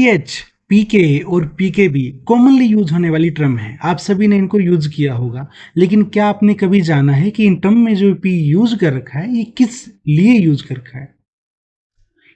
PH, पीके और pKb commonly use होने वाली टर्म है। आप सभी ने इनको यूज किया होगा, लेकिन क्या आपने कभी जाना है कि इन टर्म में जो पी यूज कर रखा है ये किस लिए यूज कर रखा है?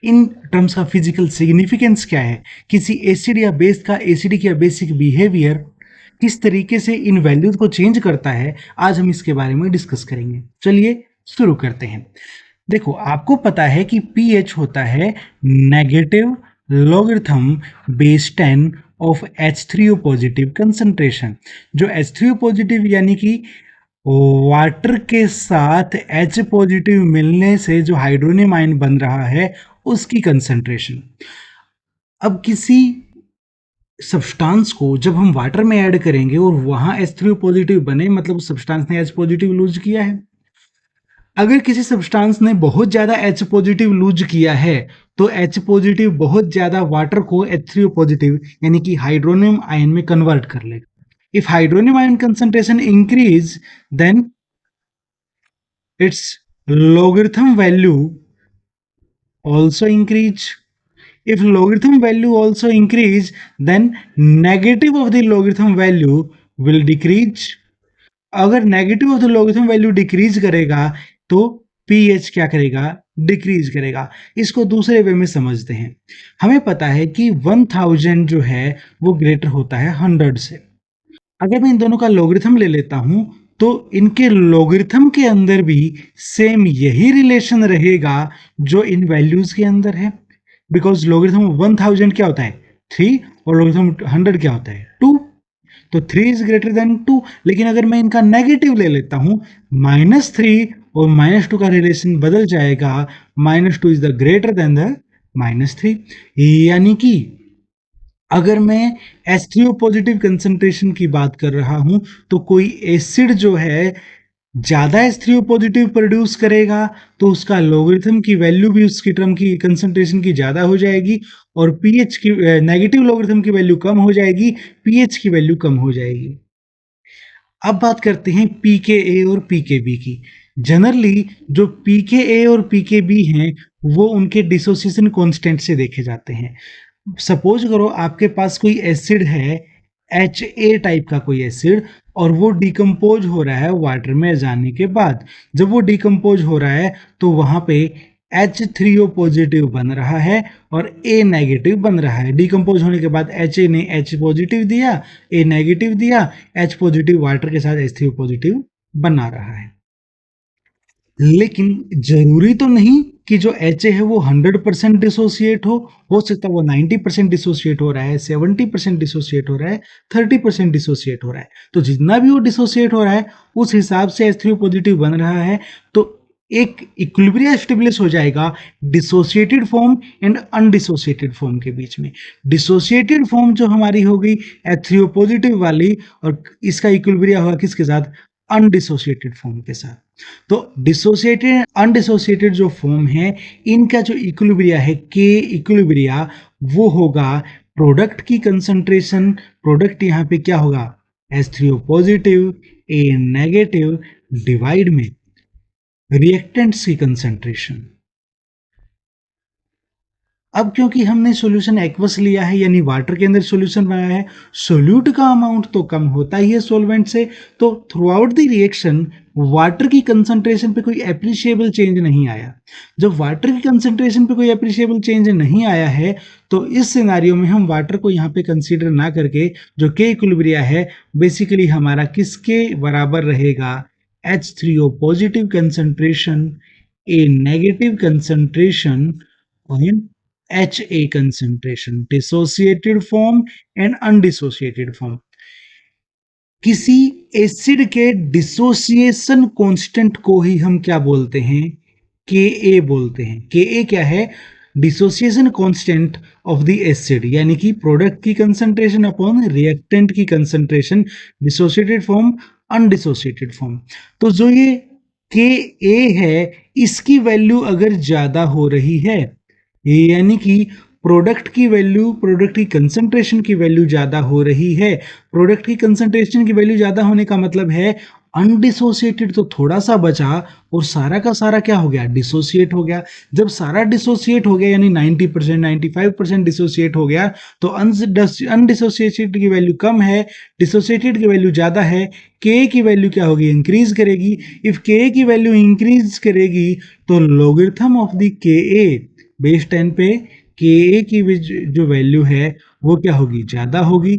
इन टर्म्स का फिजिकल सिग्निफिकेंस क्या है? किसी एसिड या बेस का एसिडिक या बेसिक बिहेवियर किस तरीके से इन वैल्यूज को चेंज करता है, आज हम इसके बारे में डिस्कस करेंगे। चलिए शुरू करते हैं। देखो, आपको पता है कि पीएच होता है negative logarithm base 10 of H3O positive concentration. जो H3O पॉजिटिव यानी कि वाटर के साथ H पॉजिटिव मिलने से जो हाइड्रोनियम आयन बन रहा है उसकी कंसंट्रेशन। अब किसी सब्सटेंस को जब हम वाटर में ऐड करेंगे और वहां H3O पॉजिटिव बने, मतलब उस सब्सटेंस ने H पॉजिटिव लूज किया है। अगर किसी सब्सटेंस ने बहुत ज्यादा H पॉजिटिव लूज किया है तो H पॉजिटिव बहुत ज्यादा वाटर को H3O पॉजिटिव यानी कि हाइड्रोनियम आयन में कन्वर्ट कर लेगा। If hydronium ion concentration increase, then its logarithm value also increase. If logarithm value also increase, then negative of the logarithm value will decrease. अगर negative of the logarithm value decrease करेगा तो pH क्या करेगा? Decrease करेगा। इसको दूसरे वे में समझते हैं। हमें पता है कि 1000 जो है वो ग्रेटर होता है 100 से। अगर मैं इन दोनों का लॉगरिथम ले लेता हूं तो इनके लॉगरिथम के अंदर भी सेम यही रिलेशन रहेगा जो इन वैल्यूज के अंदर है। बिकॉज लॉगरिथम 1000 क्या होता है? 3, और लॉगरिथम 100 क्या होता है? 2। तो 3 इज ग्रेटर देन 2। लेकिन अगर मैं इनका नेगेटिव ले लेता हूं, -3 और -2 का रिलेशन बदल जाएगा, -2 is the greater than the -3। यानी कि अगर मैं H3O पॉजिटिव कंसंट्रेशन की बात कर रहा हूं तो कोई एसिड जो है ज्यादा H3O पॉजिटिव प्रोड्यूस करेगा तो उसका लॉगरिथम की वैल्यू भी उसकी टर्म की कंसंट्रेशन की ज्यादा हो जाएगी, और पीएच की नेगेटिव लॉगरिथम की वैल्यू कम हो जाएगी, पीएच की वैल्यू कम हो जाएगी। अब बात करते हैं पीकेए और पीकेबी की। जनरली जो पीकेए और पीकेबी हैं वो उनके डिसोसिएशन कांस्टेंट से देखे जाते हैं। सपोज करो आपके पास कोई एसिड है, HA टाइप का कोई एसिड, और वो डिकम्पोज हो रहा है वाटर में जाने के बाद। जब वो डिकम्पोज हो रहा है तो वहां पे H3O पॉजिटिव बन रहा है और A नेगेटिव बन रहा है। डिकम्पोज होने के बाद HA ने H पॉजिटिव दिया, A नेगेटिव दिया, H पॉजिटिव वाटर के साथ H3O पॉजिटिव बना रहा है। लेकिन जरूरी तो नहीं कि जो HA है वो 100% डिसोसिएट हो सकता है वो 90% डिसोसिएट हो रहा है, 70% डिसोसिएट हो रहा है, 30% डिसोसिएट हो रहा है। तो जितना भी वो डिसोसिएट हो रहा है उस हिसाब से H3O पॉजिटिव बन रहा है, तो एक इक्विलिब्रियम स्टेबलिश हो जाएगा dissociated form and undissociated form के बीच में। डिसोसिएटेड फॉर्म जो हमारी हो गई H3O पॉजिटिव वाली, और इसका इक्विलिब्रियम होगा किसके साथ? अनडिसोसिएटेड फॉर्म के साथ। तो डिसोसिएटेड अनडिसोसिएटेड जो फॉर्म है इनका जो इक्विलिब्रिया है के इक्विलिब्रिया, वो होगा प्रोडक्ट की कंसंट्रेशन। प्रोडक्ट यहाँ पे क्या होगा? H3O positive A negative divide में रिएक्टेंट्स की कंसंट्रेशन। अब क्योंकि हमने सॉल्यूशन एक्वस लिया है यानी वाटर के अंदर सॉल्यूशन बनाया है, सोल्यूट का अमाउंट तो कम होता ही है सॉल्वेंट से, तो through out the reaction water की कंसंट्रेशन पे कोई एप्रिशिएबल चेंज नहीं आया। जब वाटर की कंसंट्रेशन पे कोई एप्रिशिएबल चेंज नहीं आया है तो इस सिनारियो में हम वाटर को यहाँ पे कंसीडर ना करके जो के इक्विलिब्रिया है बेसिकली हमारा किसके बराबर रहेगा? H3O positive concentration, A negative concentration and HA concentration, dissociated form and undissociated form। किसी एसिड के डिसोसिएशन कांस्टेंट को ही हम क्या बोलते हैं? Ka बोलते हैं। Ka क्या है? Dissociation constant of the acid, यानी कि प्रोडक्ट की कंसंट्रेशन अपॉन रिएक्टेंट की concentration, dissociated form undissociated form. तो जो ये Ka है इसकी वैल्यू अगर ज्यादा हो रही है, यानी कि प्रोडक्ट की वैल्यू, प्रोडक्ट की कंसंट्रेशन की वैल्यू ज्यादा हो रही है। प्रोडक्ट की कंसंट्रेशन की वैल्यू ज्यादा होने का मतलब है अनडिसोसिएटेड तो थोड़ा सा बचा और सारा का सारा क्या हो गया, डिसोसिएट हो गया। जब सारा डिसोसिएट हो गया यानी 90% 95% डिसोसिएट हो गया, तो अनडिसोसिएटेड की वैल्यू कम है, डिसोसिएटेड की वैल्यू ज़्यादा है, के की वैल्यू क्या होगी, इंक्रीज करेगी। इफ के की वैल्यू इंक्रीज करेगी तो लॉगरिथम ऑफ द के ए बेस 10 पे के ए की जो वैल्यू है वो क्या होगी, ज़्यादा होगी।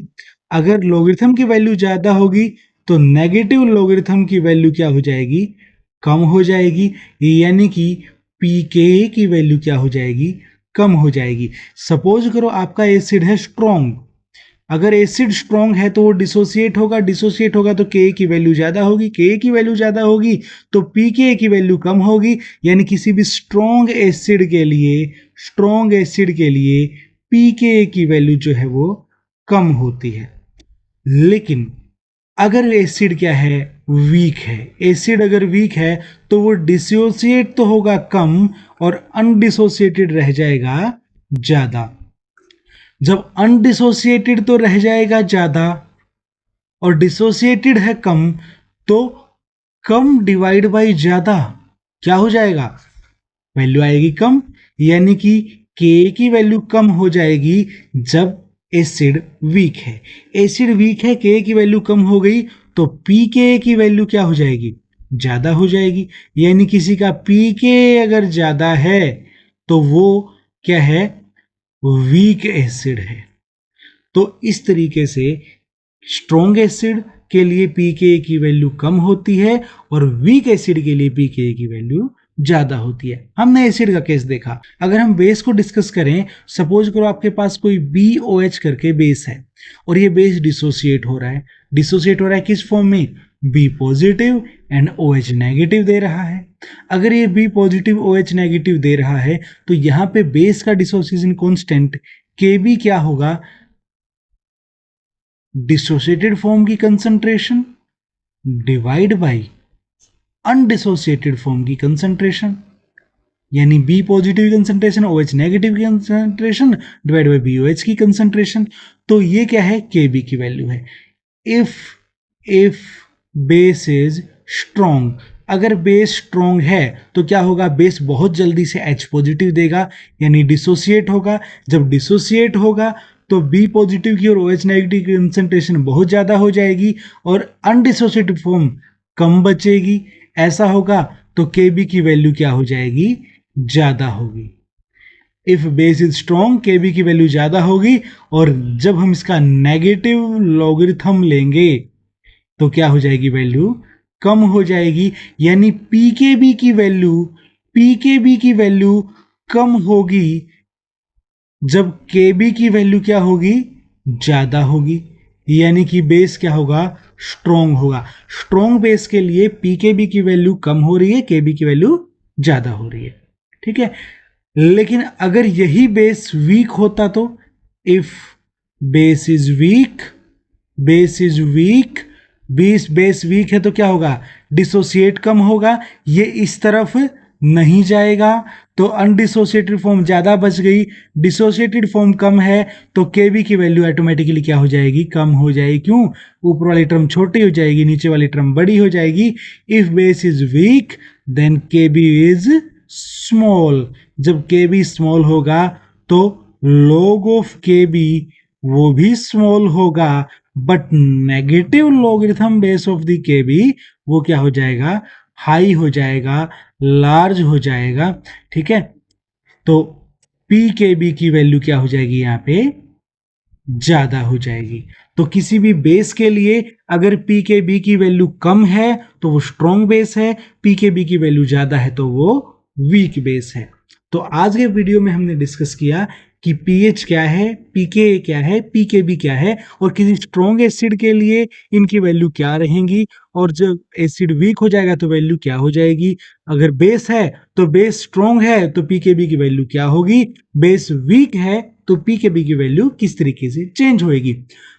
अगर लॉगरिथम की वैल्यू ज़्यादा होगी तो नेगेटिव लॉगरिथम की वैल्यू क्या हो जाएगी, कम हो जाएगी, यानी कि पी के की वैल्यू क्या हो जाएगी, कम हो जाएगी। सपोज करो आपका एसिड है स्ट्रॉन्ग, अगर एसिड स्ट्रॉन्ग है तो वो डिसोसिएट होगा, डिसोसिएट होगा तो के की वैल्यू ज़्यादा होगी, के की वैल्यू ज़्यादा होगी तो पी के की वैल्यू कम होगी। यानी किसी भी स्ट्रॉन्ग एसिड के लिए, स्ट्रॉन्ग एसिड के लिए पी के की वैल्यू जो है वो कम होती है। लेकिन अगर एसिड क्या है, वीक है, एसिड अगर वीक है तो वो डिसोसिएट तो होगा कम और अनडिसोसिएटेड रह जाएगा ज़्यादा। जब अनडिसोसिएटेड तो रह जाएगा ज़्यादा और डिसोसिएटेड है कम, तो कम डिवाइड बाई ज़्यादा क्या हो जाएगा, वैल्यू आएगी कम। यानी कि के की वैल्यू कम हो जाएगी जब एसिड वीक है। एसिड वीक है, के की वैल्यू कम हो गई तो पी के की वैल्यू क्या हो जाएगी, ज़्यादा हो जाएगी। यानी किसी का पी के अगर ज़्यादा है तो वो क्या है, वीक एसिड है। तो इस तरीके से स्ट्रॉन्ग एसिड के लिए पीके की वैल्यू कम होती है और वीक एसिड के लिए पीके की वैल्यू ज्यादा होती है। हमने एसिड का केस देखा। अगर हम बेस को डिस्कस करें, सपोज करो आपके पास कोई BOH करके बेस है और ये बेस डिसोसिएट हो रहा है। डिसोसिएट हो रहा है किस फॉर्म में, B positive and OH negative दे रहा है। अगर ये बी पॉजिटिव OH नेगेटिव दे रहा है तो यहाँ पे बेस का डिसोसिएशन कॉन्स्टेंट KB क्या होगा, डिसोसिएटेड फॉर्म की concentration divide by undissociated form की कंसंट्रेशन, यानी B positive concentration OH negative की कंसंट्रेशन डिवाइड बाई BOH की कंसंट्रेशन। तो ये क्या है, KB की वैल्यू है। इफ बेस इज स्ट्रॉन्ग, अगर बेस स्ट्रॉन्ग है तो क्या होगा, बेस बहुत जल्दी से H पॉजिटिव देगा यानी डिसोसिएट होगा। जब डिसोसिएट होगा तो बी पॉजिटिव की और OH नेगेटिव की कंसंट्रेशन बहुत ज़्यादा हो जाएगी और अनडिसोसिएटेड फॉर्म कम बचेगी। ऐसा होगा तो KB की वैल्यू क्या हो जाएगी, ज़्यादा होगी। If base is strong KB की वैल्यू ज़्यादा होगी और जब हम इसका नेगेटिव लॉगरिथम लेंगे तो क्या हो जाएगी, वैल्यू कम हो जाएगी। यानी पीकेबी की वैल्यू कम होगी जब KB की वैल्यू क्या होगी, ज्यादा होगी। यानी कि बेस क्या होगा, स्ट्रॉन्ग होगा। स्ट्रॉन्ग बेस के लिए पीकेबी की वैल्यू कम हो रही है, KB की वैल्यू ज्यादा हो रही है। ठीक है। लेकिन अगर यही बेस वीक होता तो, if base is week, base weak है तो क्या होगा, डिसोसिएट कम होगा, ये इस तरफ नहीं जाएगा तो अनडिसोसिएटेड फॉर्म ज्यादा बच गई, डिसोसिएटेड फॉर्म कम है तो KB की वैल्यू ऑटोमेटिकली क्या हो जाएगी, कम हो जाएगी। क्यों, ऊपर वाली टर्म छोटी हो जाएगी, नीचे वाली टर्म बड़ी हो जाएगी। If base is weak then KB is small, जब KB स्मॉल होगा तो log ऑफ KB वो भी स्मॉल होगा, but negative logarithm base of the KB वो क्या हो जाएगा, हाई हो जाएगा, लार्ज हो जाएगा। ठीक है। तो PKB की वैल्यू क्या हो जाएगी, यहाँ पे ज्यादा हो जाएगी। तो किसी भी बेस के लिए अगर PKB की वैल्यू कम है तो वो स्ट्रॉन्ग बेस है, PKB की वैल्यू ज्यादा है तो वो वीक बेस है। तो आज के वीडियो में हमने डिस्कस किया कि pH क्या है, pKa क्या है, PKB क्या है और किसी स्ट्रॉन्ग एसिड के लिए इनकी वैल्यू क्या रहेंगी और जब एसिड वीक हो जाएगा तो वैल्यू क्या हो जाएगी। अगर बेस है तो बेस स्ट्रॉन्ग है तो PKB की वैल्यू क्या होगी, बेस वीक है तो PKB की वैल्यू किस तरीके से चेंज होएगी।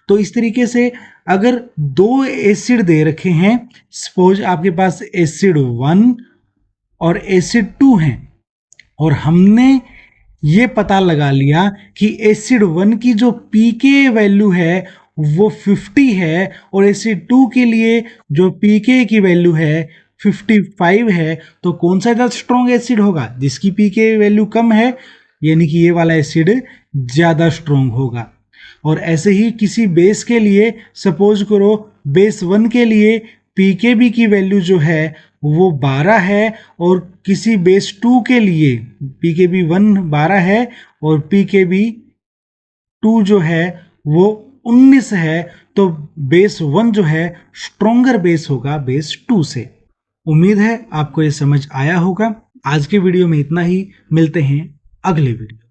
तो इस तरीके से अगर दो एसिड दे रखे हैं, सपोज आपके पास एसिड 1 और एसिड 2 हैं और हमने ये पता लगा लिया कि एसिड 1 की जो पीके वैल्यू है वो 50 है और एसिड 2 के लिए जो pK की वैल्यू है 55 है, तो कौन सा ज़्यादा स्ट्रॉन्ग एसिड होगा? जिसकी pK वैल्यू कम है, यानी कि ये वाला एसिड ज़्यादा स्ट्रॉन्ग होगा। और ऐसे ही किसी बेस के लिए सपोज करो बेस 1 के लिए pKb की वैल्यू जो है वो 12 है और किसी बेस 2 के लिए pKb 1 12 है और pKb 2 जो है वो 19 है, तो बेस 1 जो है स्ट्रोंगर बेस होगा बेस 2 से। उम्मीद है आपको ये समझ आया होगा। आज के वीडियो में इतना ही, मिलते हैं अगले वीडियो।